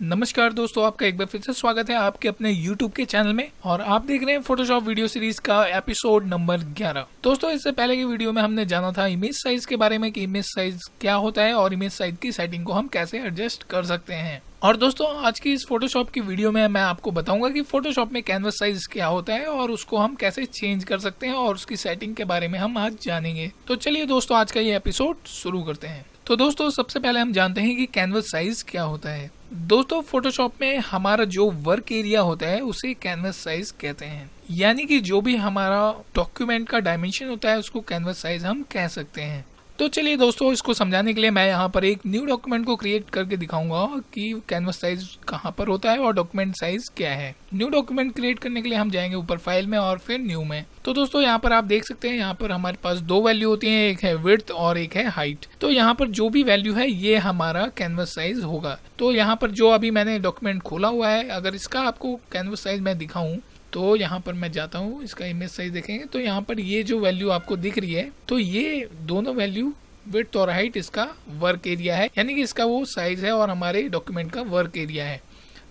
नमस्कार दोस्तों, आपका एक बार फिर से स्वागत है आपके अपने YouTube के चैनल में। और आप देख रहे हैं फोटोशॉप वीडियो सीरीज का एपिसोड नंबर 11। दोस्तों, इससे पहले की वीडियो में हमने जाना था इमेज साइज के बारे में कि इमेज साइज क्या होता है और इमेज साइज की सेटिंग को हम कैसे एडजस्ट कर सकते हैं। और दोस्तों, आज की इस फोटोशॉप की वीडियो में मैं आपको बताऊंगा कि फोटोशॉप में कैनवस साइज क्या होता है और उसको हम कैसे चेंज कर सकते हैं और उसकी सेटिंग के बारे में हम आज जानेंगे। तो चलिए दोस्तों, आज का ये एपिसोड शुरू करते हैं। तो दोस्तों, सबसे पहले हम जानते हैं कि कैनवस साइज क्या होता है। दोस्तों, फोटोशॉप में हमारा जो वर्क एरिया होता है उसे कैनवस साइज कहते हैं, यानी कि जो भी हमारा डॉक्यूमेंट का डायमेंशन होता है उसको कैनवस साइज हम कह सकते हैं। तो चलिए दोस्तों, इसको समझाने के लिए मैं यहाँ पर एक न्यू डॉक्यूमेंट को क्रिएट करके दिखाऊंगा कि कैनवस साइज कहाँ पर होता है और डॉक्यूमेंट साइज क्या है। न्यू डॉक्यूमेंट क्रिएट करने के लिए हम जाएंगे ऊपर फाइल में और फिर न्यू में। तो दोस्तों, यहाँ पर आप देख सकते हैं, यहाँ पर हमारे पास दो वैल्यू होती हैं, एक है विड्थ और एक है हाइट। तो यहाँ पर जो भी वैल्यू है ये हमारा कैनवस साइज होगा। तो यहाँ पर जो अभी मैंने डॉक्यूमेंट खोला हुआ है, अगर इसका आपको कैनवस साइज मैं दिखाऊं तो यहाँ पर मैं जाता हूँ, इसका इमेज साइज देखेंगे तो यहाँ पर ये जो वैल्यू आपको दिख रही है, तो ये दोनों वैल्यू विड्थ और हाइट इसका वर्क एरिया है, यानी कि इसका वो साइज है और हमारे डॉक्यूमेंट का वर्क एरिया है।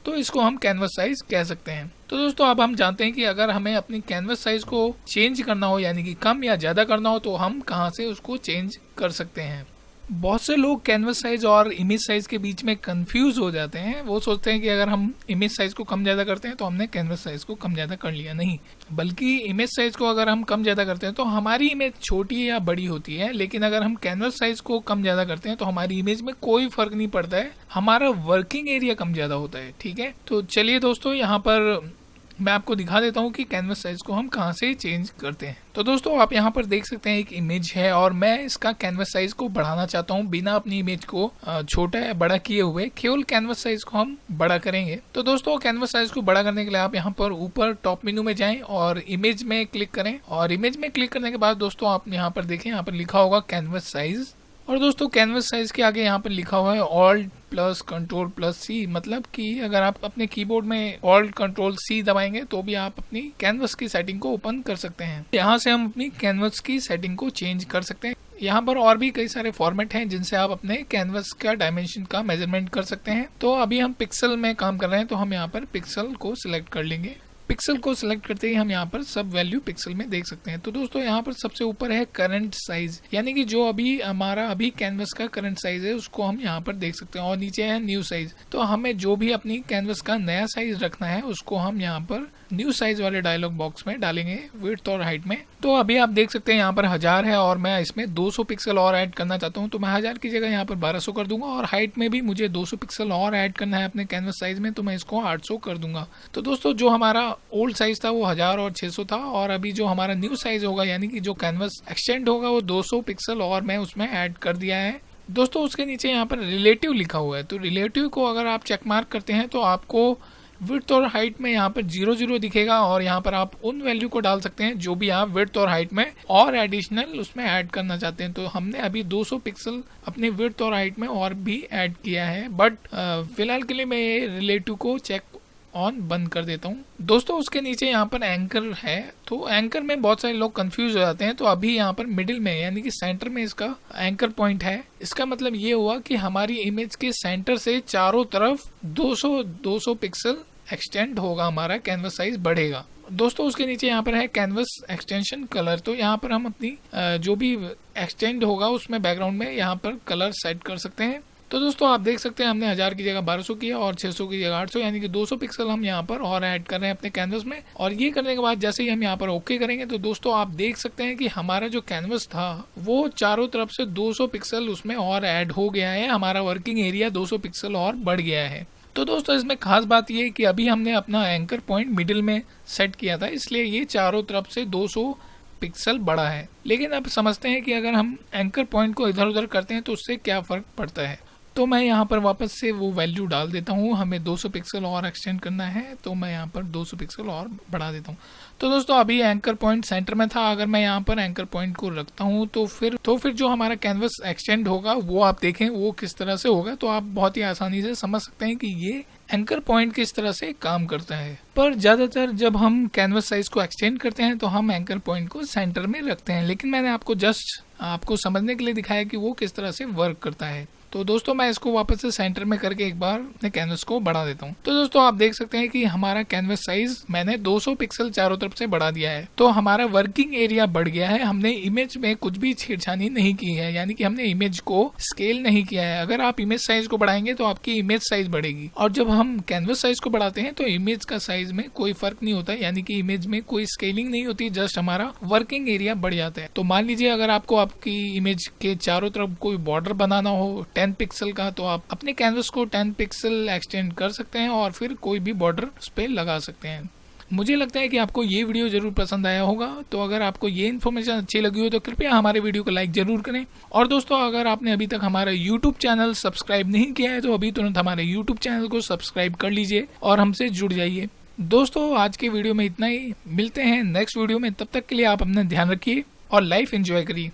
तो इसको हम कैनवस साइज कह सकते हैं। तो दोस्तों, अब हम जानते हैं कि अगर हमें अपनी कैनवस साइज को चेंज करना हो, यानी कि कम या ज्यादा करना हो, तो हम कहाँ से उसको चेंज कर सकते हैं। बहुत से लोग कैनवस साइज और इमेज साइज के बीच में कंफ्यूज हो जाते हैं। वो सोचते हैं कि अगर हम इमेज साइज को कम ज्यादा करते हैं तो हमने कैनवस साइज को कम ज्यादा कर लिया। नहीं, बल्कि इमेज साइज को अगर हम कम ज्यादा करते हैं तो हमारी इमेज छोटी या बड़ी होती है, लेकिन अगर हम कैनवस साइज को कम ज्यादा करते हैं तो हमारी इमेज में कोई फर्क नहीं पड़ता है, हमारा वर्किंग एरिया कम ज्यादा होता है। ठीक है, तो चलिए दोस्तों, यहाँ पर मैं आपको दिखा देता हूँ कि कैनवस साइज को हम कहाँ से चेंज करते हैं। तो दोस्तों, आप यहाँ पर देख सकते हैं एक इमेज है और मैं इसका कैनवस साइज को बढ़ाना चाहता हूँ बिना अपनी इमेज को छोटा या बड़ा किए हुए। केवल कैनवस साइज को हम बड़ा करेंगे। तो दोस्तों, कैनवस साइज को बड़ा करने के लिए आप यहाँ पर ऊपर टॉप मेनू में जाएं और इमेज में क्लिक करें। और इमेज में क्लिक करने के बाद दोस्तों, आप यहाँ पर देखें, यहाँ पर लिखा होगा कैनवस साइज। और दोस्तों, कैनवस साइज के आगे यहाँ पर लिखा हुआ है ऑल्ट प्लस कंट्रोल प्लस सी, मतलब कि अगर आप अपने कीबोर्ड में ऑल्ट कंट्रोल सी दबाएंगे तो भी आप अपनी कैनवस की सेटिंग को ओपन कर सकते हैं। यहाँ से हम अपनी कैनवस की सेटिंग को चेंज कर सकते हैं। यहाँ पर और भी कई सारे फॉर्मेट हैं जिनसे आप अपने कैनवस का डायमेंशन का मेजरमेंट कर सकते हैं। तो अभी हम पिक्सल में काम कर रहे हैं, तो हम यहाँ पर पिक्सल को सिलेक्ट कर लेंगे। पिक्सल को सिलेक्ट करते ही हम यहाँ पर सब वैल्यू पिक्सल में देख सकते हैं। तो दोस्तों, यहाँ पर सबसे ऊपर है करंट साइज, यानी कि जो अभी हमारा कैनवस का करंट साइज है उसको हम यहाँ पर देख सकते हैं। और नीचे है न्यू साइज, तो हमें जो भी अपनी कैनवस का नया साइज रखना है उसको हम यहाँ पर न्यू साइज वाले डायलॉग बॉक्स में डालेंगे विड्थ और हाइट में। तो अभी आप देख सकते हैं यहाँ पर 1000 है और मैं इसमें 200 पिक्सल और ऐड करना चाहता हूँ, तो मैं 1000 की जगह यहाँ पर 1200 कर दूंगा। और हाइट में भी मुझे 200 पिक्सल और ऐड करना है अपने कैनवस साइज में, तो मैं इसको 800 कर दूंगा। तो दोस्तों, जो हमारा ओल्ड साइज था वो 1000 और 600 था, और अभी जो हमारा न्यू साइज होगा, यानी कि जो कैनवस एक्सटेंड होगा, वो 200 पिक्सल और मैं उसमें ऐड कर दिया है। दोस्तों, उसके नीचे यहाँ पर रिलेटिव लिखा हुआ है, तो रिलेटिव को अगर आप चेक मार्क करते हैं तो आपको विड्थ और हाइट में यहाँ पर 0 दिखेगा। और यहाँ पर आप उन वैल्यू को डाल सकते हैं जो भी आप विड्थ और हाइट में और एडिशनल उसमें ऐड करना चाहते हैं। तो हमने अभी 200 पिक्सल अपने विड्थ और हाइट में और भी ऐड किया है, बट फिलहाल के लिए मैं ये रिलेटिव को चेक ऑन बंद कर देता हूँ। दोस्तों, उसके नीचे यहाँ पर एंकर है, तो एंकर में बहुत सारे लोग कंफ्यूज हो जाते हैं। तो अभी यहाँ पर मिडिल में, यानी कि सेंटर में इसका एंकर पॉइंट है। इसका मतलब ये हुआ कि हमारी इमेज के सेंटर से चारों तरफ 200 पिक्सल एक्सटेंड होगा, हमारा कैनवस साइज बढ़ेगा। दोस्तों, उसके नीचे यहाँ पर है कैनवस एक्सटेंशन कलर, तो यहाँ पर हम अपनी जो भी एक्सटेंड होगा उसमें बैकग्राउंड में यहाँ पर कलर सेट कर सकते हैं। तो दोस्तों, आप देख सकते हैं हमने 1000 की जगह 1200 किया और 600 की जगह 800, यानी कि 200 पिक्सल हम यहाँ पर और ऐड कर रहे हैं अपने कैनवस में। और ये करने के बाद जैसे ही हम यहाँ पर ओके करेंगे तो दोस्तों, आप देख सकते हैं कि हमारा जो कैनवस था वो चारों तरफ से 200 पिक्सल उसमें और ऐड हो गया है, हमारा वर्किंग एरिया 200 पिक्सल और बढ़ गया है। तो दोस्तों, इसमें खास बात ये है कि अभी हमने अपना एंकर पॉइंट मिडिल में सेट किया था, इसलिए ये चारों तरफ से 200 पिक्सल बड़ा है। लेकिन अब समझते हैं कि अगर हम एंकर पॉइंट को इधर उधर करते हैं तो उससे क्या फर्क पड़ता है। तो मैं यहाँ पर वापस से वो वैल्यू डाल देता हूँ, हमें 200 पिक्सल और एक्सटेंड करना है, तो मैं यहाँ पर 200 पिक्सल और बढ़ा देता हूँ। तो दोस्तों, अभी एंकर पॉइंट सेंटर में था, अगर मैं यहाँ पर एंकर पॉइंट को रखता हूँ तो फिर जो हमारा कैनवस एक्सटेंड होगा वो आप देखें वो किस तरह से होगा। तो आप बहुत ही आसानी से समझ सकते हैं कि ये एंकर पॉइंट किस तरह से काम करता है। पर ज्यादातर जब हम कैनवस साइज को एक्सटेंड करते हैं तो हम एंकर पॉइंट को सेंटर में रखते हैं, लेकिन मैंने आपको जस्ट आपको समझने के लिए दिखाया कि वो किस तरह से वर्क करता है। तो दोस्तों मैं इसको वापस से सेंटर में करके एक बार अपने कैनवस को बढ़ा देता हूँ। तो दोस्तों आप देख सकते हैं कि हमारा कैनवस साइज मैंने 200 पिक्सल चारों तरफ से बढ़ा दिया है। तो हमारा वर्किंग एरिया बढ़ गया है। हमने इमेज में कुछ भी छेड़छानी नहीं की है, यानी कि हमने इमेज को स्केल नहीं किया है। अगर आप इमेज साइज को बढ़ाएंगे तो आपकी इमेज साइज बढ़ेगी, और जब हम कैनवस साइज को बढ़ाते हैं तो इमेज का साइज में कोई फर्क नहीं होता, यानी कि इमेज में कोई स्केलिंग नहीं होती, जस्ट हमारा वर्किंग एरिया बढ़ जाता है। तो मान लीजिए अगर आपको आपकी इमेज के चारों तरफ कोई बॉर्डर बनाना हो 10 पिक्सल का, तो आप अपने कैनवस को 10 पिक्सल एक्सटेंड कर सकते हैं और फिर कोई भी बॉर्डर उस पर लगा सकते हैं। मुझे लगता है कि आपको ये वीडियो जरूर पसंद आया होगा। तो अगर आपको ये इन्फॉर्मेशन अच्छी लगी हो तो कृपया हमारे वीडियो को लाइक जरूर करें। और दोस्तों अगर आपने अभी तक हमारा यूट्यूब चैनल सब्सक्राइब नहीं किया है तो अभी तुरंत हमारे यूट्यूब चैनल को सब्सक्राइब कर लीजिए और हमसे जुड़ जाइए। दोस्तों आज के वीडियो में इतना ही, मिलते हैं नेक्स्ट वीडियो में। तब तक के लिए आप अपना ध्यान रखिए और लाइफ एंजॉय करिए।